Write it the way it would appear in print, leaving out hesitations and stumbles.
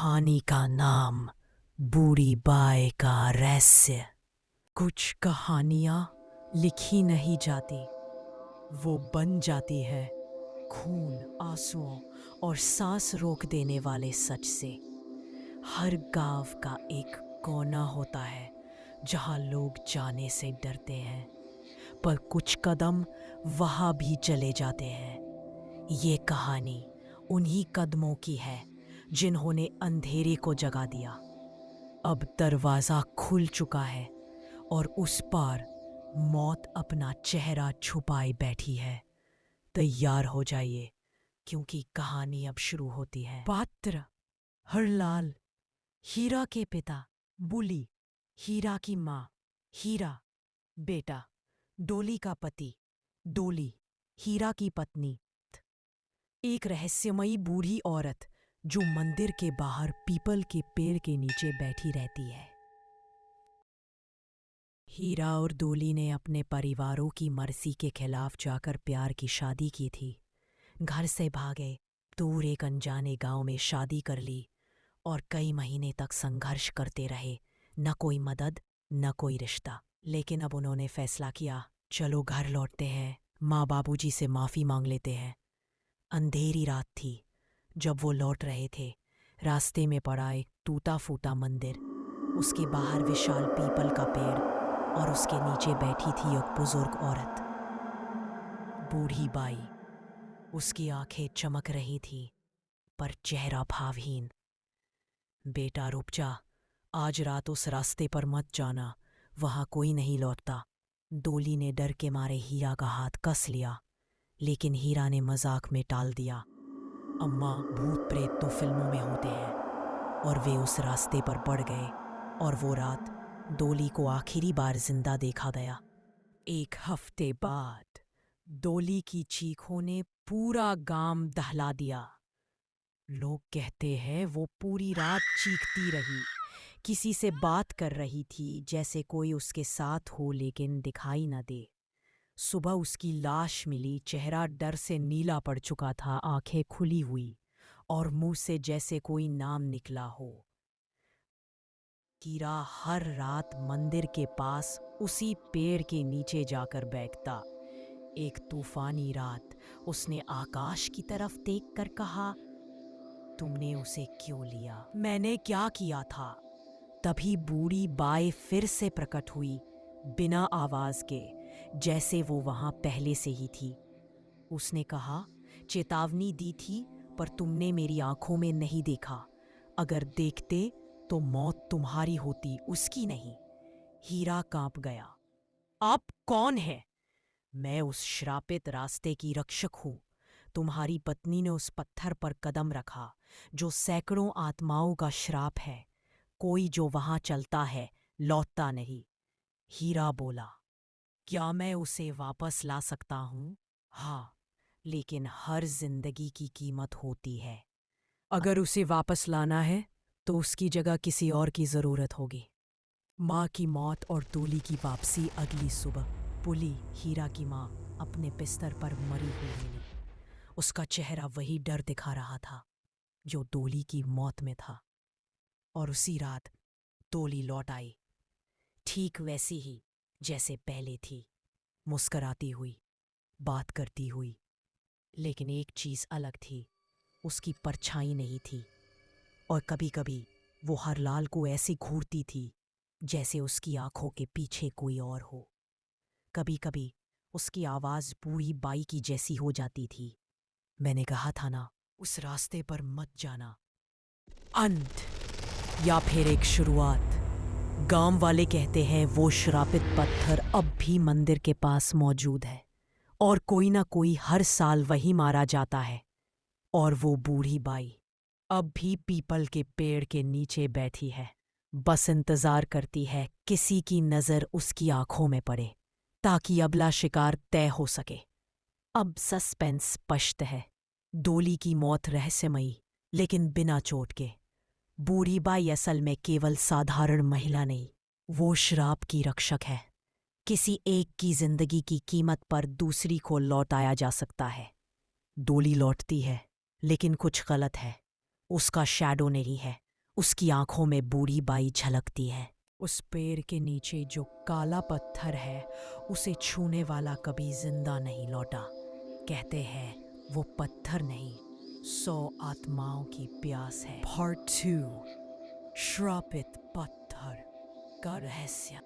कहानी का नाम बूढ़ी बाई का रहस्य। कुछ कहानियाँ लिखी नहीं जाती, वो बन जाती है खून, आंसुओं और सांस रोक देने वाले सच से। हर गांव का एक कोना होता है जहां लोग जाने से डरते हैं, पर कुछ कदम वहां भी चले जाते हैं। ये कहानी उन्हीं कदमों की है जिन्होंने अंधेरे को जगा दिया। अब दरवाजा खुल चुका है और उस पार मौत अपना चेहरा छुपाए बैठी है। तैयार हो जाइए, क्योंकि कहानी अब शुरू होती है। पात्र हरलाल, हीरा के पिता बुली, हीरा की माँ हीरा, बेटा डोली का पति डोली, हीरा की पत्नी एक रहस्यमयी बूढ़ी औरत जो मंदिर के बाहर पीपल के पेड़ के नीचे बैठी रहती है। हीरा और डोली ने अपने परिवारों की मर्जी के खिलाफ जाकर प्यार की शादी की थी। घर से भागे, दूर एक अनजाने गांव में शादी कर ली और कई महीने तक संघर्ष करते रहे। न कोई मदद, न कोई रिश्ता। लेकिन अब उन्होंने फैसला किया, चलो घर लौटते हैं, माँ बाबूजी से माफ़ी मांग लेते हैं। अंधेरी रात थी जब वो लौट रहे थे। रास्ते में पड़ा एक टूटा फूटा मंदिर, उसके बाहर विशाल पीपल का पेड़ और उसके नीचे बैठी थी एक बुजुर्ग औरत, बूढ़ी बाई। उसकी आंखें चमक रही थी पर चेहरा भावहीन। बेटा रुक जा, आज रात उस रास्ते पर मत जाना, वहां कोई नहीं लौटता। डोली ने डर के मारे हीरा का हाथ कस लिया, लेकिन हीरा ने मजाक में टाल दिया, अम्मा भूत प्रेत तो फिल्मों में होते हैं। और वे उस रास्ते पर बढ़ गए और वो रात डोली को आखिरी बार जिंदा देखा गया। एक हफ्ते बाद डोली की चीखों ने पूरा गांव दहला दिया। लोग कहते हैं वो पूरी रात चीखती रही, किसी से बात कर रही थी, जैसे कोई उसके साथ हो लेकिन दिखाई न दे। सुबह उसकी लाश मिली, चेहरा डर से नीला पड़ चुका था, आंखें खुली हुई और मुंह से जैसे कोई नाम निकला हो। हीरा हर रात मंदिर के पास उसी पेड़ के नीचे जाकर बैठता। एक तूफानी रात उसने आकाश की तरफ देखकर कहा, तुमने उसे क्यों लिया? मैंने क्या किया था? तभी बूढ़ी बाई फिर से प्रकट हुई, बिना आवाज के, जैसे वो वहां पहले से ही थी। उसने कहा, चेतावनी दी थी पर तुमने मेरी आंखों में नहीं देखा। अगर देखते तो मौत तुम्हारी होती, उसकी नहीं। हीरा कांप गया। आप कौन है? मैं उस श्रापित रास्ते की रक्षक हूं। तुम्हारी पत्नी ने उस पत्थर पर कदम रखा जो सैकड़ों आत्माओं का श्राप है। कोई जो वहां चलता है लौटता नहीं। हीरा बोला, क्या मैं उसे वापस ला सकता हूं? हाँ, लेकिन हर जिंदगी की कीमत होती है। अगर उसे वापस लाना है तो उसकी जगह किसी और की जरूरत होगी। माँ की मौत और डोली की वापसी। अगली सुबह पुली, हीरा की माँ, अपने बिस्तर पर मरी हुई मिली। उसका चेहरा वही डर दिखा रहा था जो डोली की मौत में था। और उसी रात डोली लौट आई, ठीक वैसी ही जैसे पहले थी, मुस्कराती हुई, बात करती हुई। लेकिन एक चीज अलग थी, उसकी परछाई नहीं थी। और कभी कभी वो हरलाल को ऐसे घूरती थी जैसे उसकी आंखों के पीछे कोई और हो। कभी कभी उसकी आवाज बूढ़ी बाई की जैसी हो जाती थी, मैंने कहा था ना, उस रास्ते पर मत जाना। अंत या फिर एक शुरुआत। गांव वाले कहते हैं वो श्रापित पत्थर अब भी मंदिर के पास मौजूद है और कोई ना कोई हर साल वहीं मारा जाता है। और वो बूढ़ी बाई अब भी पीपल के पेड़ के नीचे बैठी है, बस इंतजार करती है किसी की नजर उसकी आंखों में पड़े ताकि अगला शिकार तय हो सके। अब सस्पेंस स्पष्ट है। डोली की मौत रहस्यमयी, लेकिन बिना चोट के। बूढ़ी बाई असल में केवल साधारण महिला नहीं, वो श्राप की रक्षक है। किसी एक की जिंदगी की कीमत पर दूसरी को लौटाया जा सकता है। डोली लौटती है, लेकिन कुछ गलत है। उसका शैडो नहीं है, उसकी आंखों में बूढ़ी बाई झलकती है। उस पेड़ के नीचे जो काला पत्थर है उसे छूने वाला कभी जिंदा नहीं लौटा। कहते हैं वो पत्थर नहीं, 100 आत्माओं की प्यास है। पार्ट 2, श्रापित पत्थर का रहस्य।